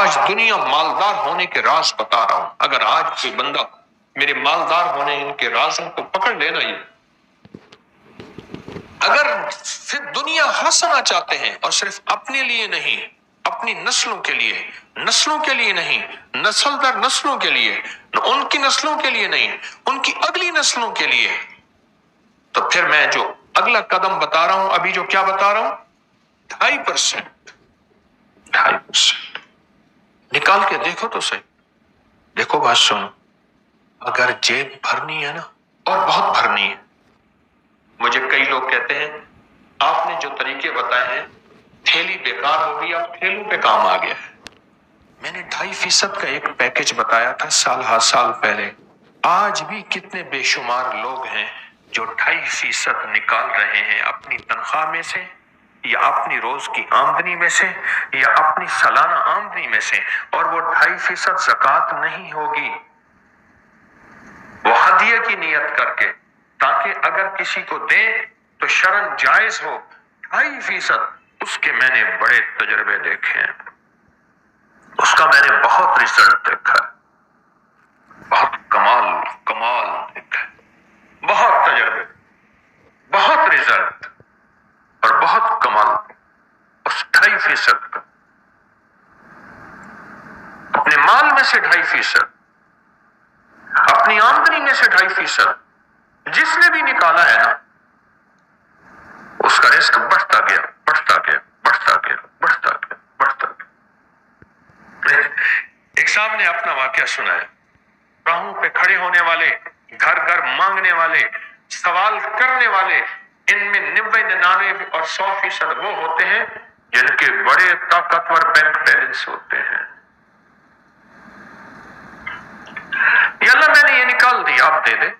آج دنیا مالدار ہونے کے راز بتا رہا ہوں. اگر آج کوئی بندہ میرے مالدار ہونے ان کے رازوں کو پکڑ لینا، یہ اگر پھر دنیا ہنسنا چاہتے ہیں اور صرف اپنے لیے نہیں، اپنی نسلوں کے لیے نہیں، نسل در نسلوں کے لیے، ان کی نسلوں کے لیے نہیں، ان کی اگلی نسلوں کے لیے، تو پھر میں جو اگلا قدم بتا رہا ہوں، ابھی جو کیا بتا رہا ہوں، 2.5% نکال کے دیکھو تو صحیح. دیکھو بات سنو، اگر جیب بھرنی ہے نا، اور بہت بھرنی ہے. مجھے کئی لوگ کہتے ہیں آپ نے جو طریقے بتائے ہیں تھیلی بیکار ہو گئی، اب تھیلوں پہ کام آ گیا ہے. میں نے 2.5% کا ایک پیکج بتایا تھا سال پہلے. آج بھی کتنے بے شمار لوگ ہیں جو 2.5% نکال رہے ہیں اپنی تنخواہ میں سے، یا اپنی روز کی آمدنی میں سے، یا اپنی سالانہ آمدنی میں سے، اور وہ 2.5% زکوٰۃ نہیں ہوگی، وہ ہدیے کی نیت کر کے، تاکہ اگر کسی کو دیں تو شرعاً جائز ہو. 2.5% اس کے میں نے بڑے تجربے دیکھے ہیں، اس کا میں نے بہت ریزلٹ دیکھا ہے، بہت کمال دیکھا ہے، بہت تجربے، بہت ریزلٹ اور بہت کمال. اس 2.5% کا اپنے مال میں سے 2.5%، اپنی آمدنی میں سے 2.5%، جس نے بھی نکالا ہے نا، اس کا رزق بڑھتا گیا. ایک صاحب نے اپنا واقعہ سنا ہے. راہوں پہ کھڑے ہونے والے، گھر گھر مانگنے والے، سوال کرنے والے، ان میں 90، 99 اور 100% وہ ہوتے ہیں جن کے بڑے طاقتور بینک بیلنس ہوتے ہیں. یا اللہ میں نے یہ نکال دی، آپ دے دے.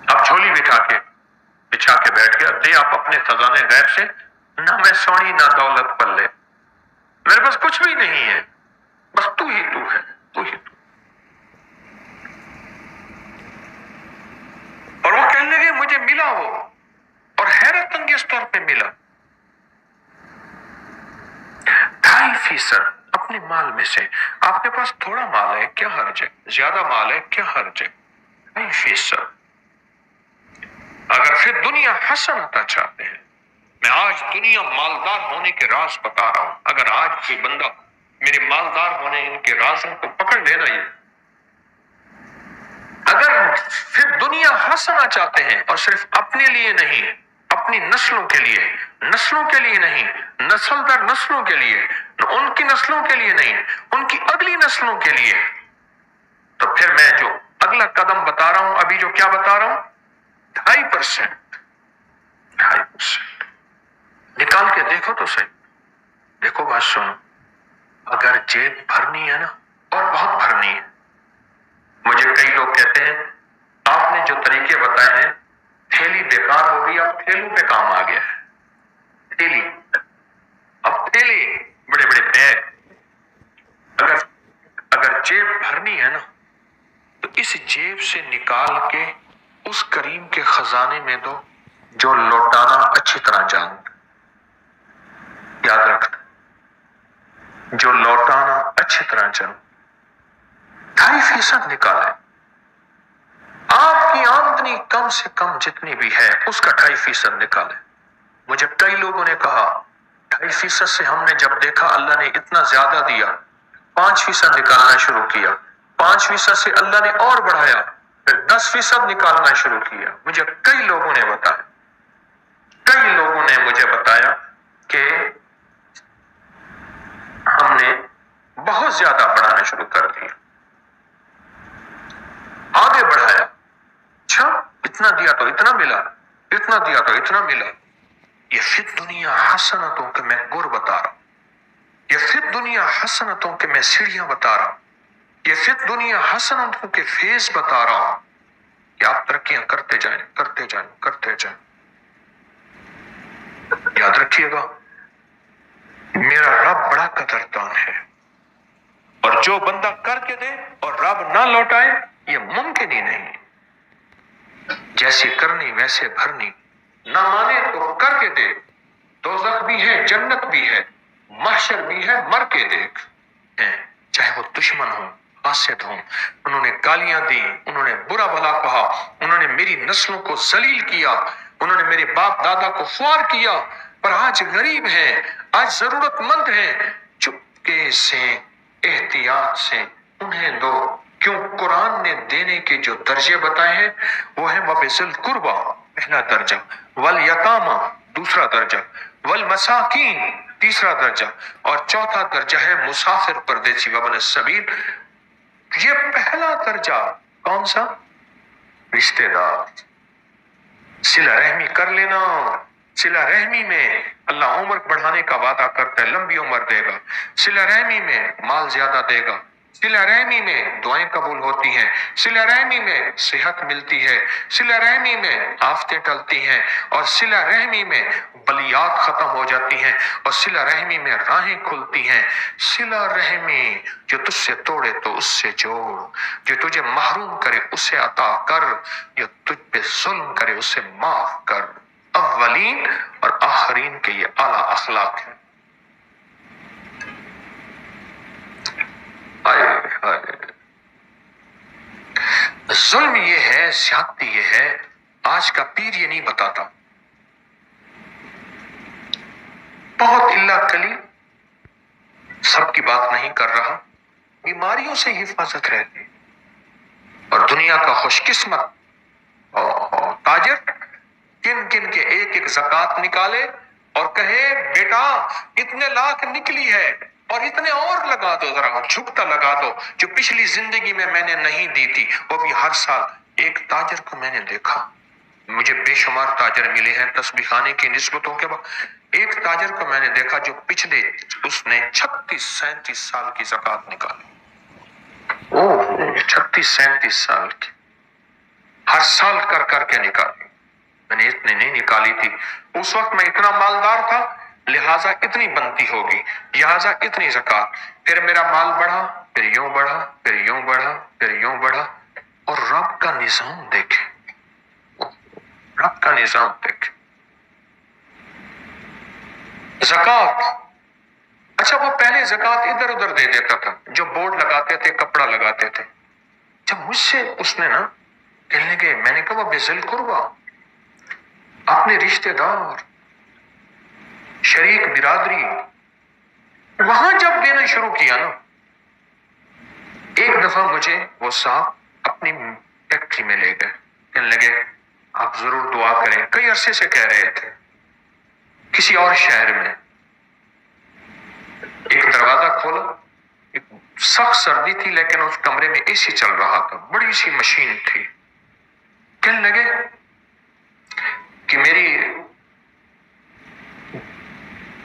اب جھولی بچھا کے بیٹھ گیا، دے آپ اپنے خزانے غیب سے. نہ میں سونی نہ دولت پلے، میرے پاس کچھ بھی نہیں ہے، بس تو ہی تو ہے، تو ہی تو. اور وہ کہنے لگے مجھے ملا وہ، اور حیرت انگیز طور پہ ملا. 2.5% اپنے مال میں سے. آپ کے پاس تھوڑا مال ہے کیا حرج ہے، زیادہ مال ہے کیا حرج ہے. 2.5%. اگر پھر دنیا حسنتا چاہتے ہیں، میں آج دنیا مالدار ہونے کے راز بتا رہا ہوں. اگر آج کوئی بندہ میرے مالدار ہونے ان کے رازوں کو پکڑ لینا، یہ اگر پھر دنیا ہنسنا چاہتے ہیں اور صرف اپنے لیے نہیں، اپنی نسلوں کے لیے نہیں، نسل در نسلوں کے لیے، ان کی نسلوں کے لیے نہیں، ان کی اگلی نسلوں کے لیے، تو پھر میں جو اگلا قدم بتا رہا ہوں، ابھی جو کیا بتا رہا ہوں، 2.5%. نکال کے دیکھو تو صحیح. دیکھو بات سنو، اگر جیب بھرنی ہے نا، اور بہت بھرنی ہے. مجھے کئی لوگ کہتے ہیں آپ نے جو طریقے بتائے ہیں تھیلی بیکار ہو گئی، اب تھیلوں پہ کام آ گیا ہے. تھیلی، اب تھیلی، بڑے بڑے بیگ. اگر جیب بھرنی ہے نا، تو اس جیب سے نکال کے اس کریم کے خزانے میں دو جو لوٹانا اچھی طرح جانتا. یاد رکھنا، جو لوٹانا اچھی طرح جانتا. 2.5% نکالے. آپ کی آمدنی کم سے کم جتنی بھی ہے اس کا 2.5% نکالے. مجھے کئی لوگوں نے کہا 2.5% سے ہم نے جب دیکھا اللہ نے اتنا زیادہ دیا، 5% نکالنا شروع کیا. 5% سے اللہ نے اور بڑھایا، پھر 10% نکالنا شروع کیا. مجھے کئی لوگوں نے مجھے بتایا کہ ہم نے بہت زیادہ بڑھانا شروع کر دیا، آگے بڑھایا. اچھا اتنا دیا تو اتنا ملا، اتنا دیا تو اتنا ملا. یہ پھر دنیا حسنتوں کے میں گر بتا رہا ہوں، یہ پھر دنیا حسنتوں کے میں سیڑھیاں بتا رہا ہوں، یہ پھر دنیا حسنتوں کے فیس بتا رہا ہوں کہ آپ ترقیاں کرتے جائیں. یاد رکھیے گا، میرا رب بڑا قدردان ہے، اور جو بندہ کر کے دے اور رب نہ لوٹائے یہ ممکن ہی نہیں. جیسی کرنی ویسے بھرنی. نہ مانے تو کر کے دے. دوزخ بھی ہے، جنت بھی ہے، محشر بھی ہے، مر کے دیکھ. ہیں، چاہے وہ دشمن ہوں، حاسد ہوں، انہوں نے گالیاں دی، انہوں نے برا بھلا کہا، انہوں نے میری نسلوں کو ذلیل کیا، انہوں نے میرے باپ دادا کو خوار کیا، پر آج غریب ہیں، آج ضرورت مند ہیں، چپکے سے احتیاط سے انہیں دو۔ کیوں؟ قرآن نے دینے کے جو درجے بتائے ہیں وہ ہے وَبِذِی الْقُرْبَى پہلا درجہ، وَالْیَتَامَى دوسرا درجہ، وَالْمَسَاکِینَ تیسرا درجہ، اور چوتھا درجہ ہے مسافر پردیسی وابن السبیل۔ یہ پہلا درجہ کون سا؟ رشتہ دار، صلہ رحمی کر لینا۔ صلہ رحمی میں اللہ عمر بڑھانے کا وعدہ کرتا ہے، لمبی عمر دے گا، صلہ رحمی میں مال زیادہ دے گا، صلہ رحمی میں دعائیں قبول ہوتی ہیں، صلہ رحمی میں صحت ملتی ہے، صلہ رحمی میں آفتیں ٹلتی ہیں، اور صلہ رحمی میں بلیات ختم ہو جاتی ہیں، اور صلہ رحمی میں راہیں کھلتی ہیں۔ صلہ رحمی جو تجھ سے توڑے تو اس سے جوڑ، جو تجھے محروم کرے اسے عطا کر، جو تجھ پہ ظلم کرے اسے معاف کر۔ اولین اور آخرین کے یہ اعلیٰ اخلاق ہیں۔ ظلم یہ ہے، زیادتی یہ ہے، آج کا پیر یہ نہیں بتاتا، بہت اللہ کلی سب کی بات نہیں کر رہا، بیماریوں سے حفاظت رہتی، اور دنیا کا خوش قسمت تاجر کن کن کے ایک ایک زکوٰۃ نکالے اور کہے بیٹا اتنے لاکھ نکلی ہے اور اتنے اور لگا دو، ذرا جھکتا لگا دو جو پچھلی زندگی میں نے نہیں دی تھی، وہ بھی ہر سال۔ ایک تاجر کو میں نے دیکھا، مجھے بے شمار تاجر ملے ہیں تسبیح خانے کی نسبتوں کے بعد، ایک تاجر کو میں نے دیکھا جو پچھلے اس نے 36-37 سال کی زکوٰۃ نکالی۔ 36-37 سال کی، ہر سال کر کر کے نکالی۔ میں نے اتنے نہیں نکالی تھی، اس وقت میں اتنا مالدار تھا لہٰذا اتنی بنتی ہوگی، لہٰذا اتنی زکوٰۃ۔ پھر میرا مال بڑھا، پھر یوں بڑھا، پھر یوں بڑھا، پھر یوں بڑھا، اور رب کا نظام دیکھے، رب کا نظام دیکھے۔ زکوٰۃ، اچھا وہ پہلے زکوٰۃ ادھر ادھر دے دیتا تھا، جو بورڈ لگاتے تھے، کپڑا لگاتے تھے۔ جب مجھ سے اس نے نا کہنے کے، میں نے کہا وَبِذِی الْقُرْبَى اپنے رشتہ دار، شریک برادری، وہاں جب دینا شروع کیا نا، ایک دفعہ مجھے وہ صاحب اپنی فیکٹری میں لے گئے، کہنے لگے آپ ضرور دعا کریں، کئی عرصے سے کہہ رہے تھے، کسی اور شہر میں۔ ایک دروازہ کھولا، ایک سخت سردی تھی لیکن اس کمرے میں اے سی چل رہا تھا، بڑی سی مشین تھی۔ کہنے لگے کہ میری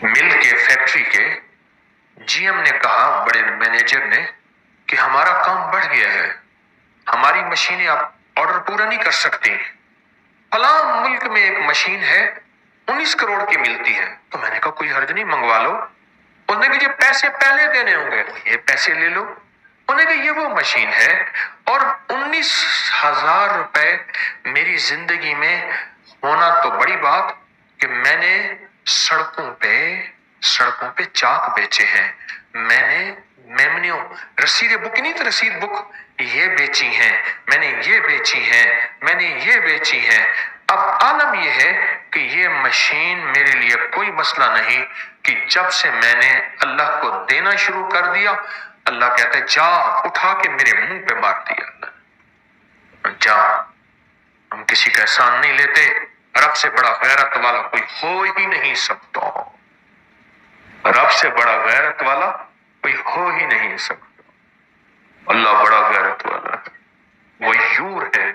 مل کے فیکٹری کے جی ایم نے کہا، بڑے مینیجر نے، کہ ہمارا کام بڑھ گیا ہے، ہماری مشینیں اب آرڈر پورا نہیں کر سکتی، فلاں ملک میں ایک مشین ہے 19 کروڑ کی ملتی ہے۔ تو میں نے کہا کوئی حرج نہیں، منگوا لو۔ انہوں نے کہا یہ پیسے پہلے دینے ہوں گے، یہ پیسے لے لو۔ انہوں نے کہا یہ وہ مشین ہے، اور 19,000 روپے میری زندگی میں ہونا تو بڑی بات کہ میں نے سڑکوں پہ چاک بیچے ہیں، میں نے میمنیوں، رسید بک نہیں تو رسید بک یہ بیچی ہیں، میں نے یہ بیچی ہیں، میں نے یہ بیچی ہیں۔ اب عالم یہ ہے کہ یہ مشین میرے لیے کوئی مسئلہ نہیں کہ جب سے میں نے اللہ کو دینا شروع کر دیا، اللہ کہتا ہے جا اٹھا کے میرے منہ پہ مار دیا، اللہ جا۔ ہم کسی کا احسان نہیں لیتے، رب سے بڑا غیرت والا کوئی ہو ہی نہیں سکتا، رب سے بڑا غیرت والا کوئی ہو ہی نہیں سکتا، اللہ بڑا غیرت والا ہے، غیور ہے،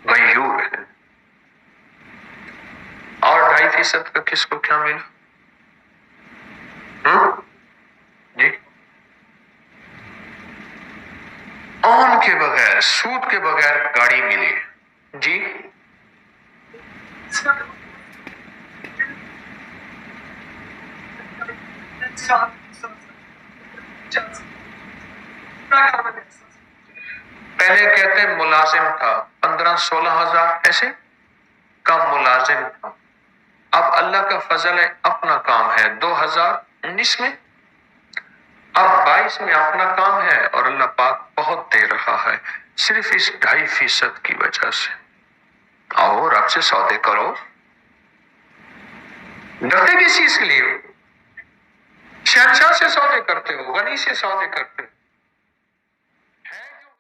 غیور ہے۔ اور 2.5% کا کس کو کیا ملا؟ جی، آن کے بغیر، سود کے بغیر گاڑی ملی، جی پہلے کہتے ہیں ملازم تھا 15-16 ہزار، ایسے کم ملازم تھا، اب اللہ کا فضل ہے اپنا کام ہے 2019 میں اب 22 میں اپنا کام ہے اور اللہ پاک بہت دے رہا ہے صرف اس 2.5% کی وجہ سے. آؤ رب سے سودے کرو. ڈرتے کس چیز کے لیے ہو؟ شہنشاہ سے سودے کرتے ہو، غنی سے سودے کرتے ہو.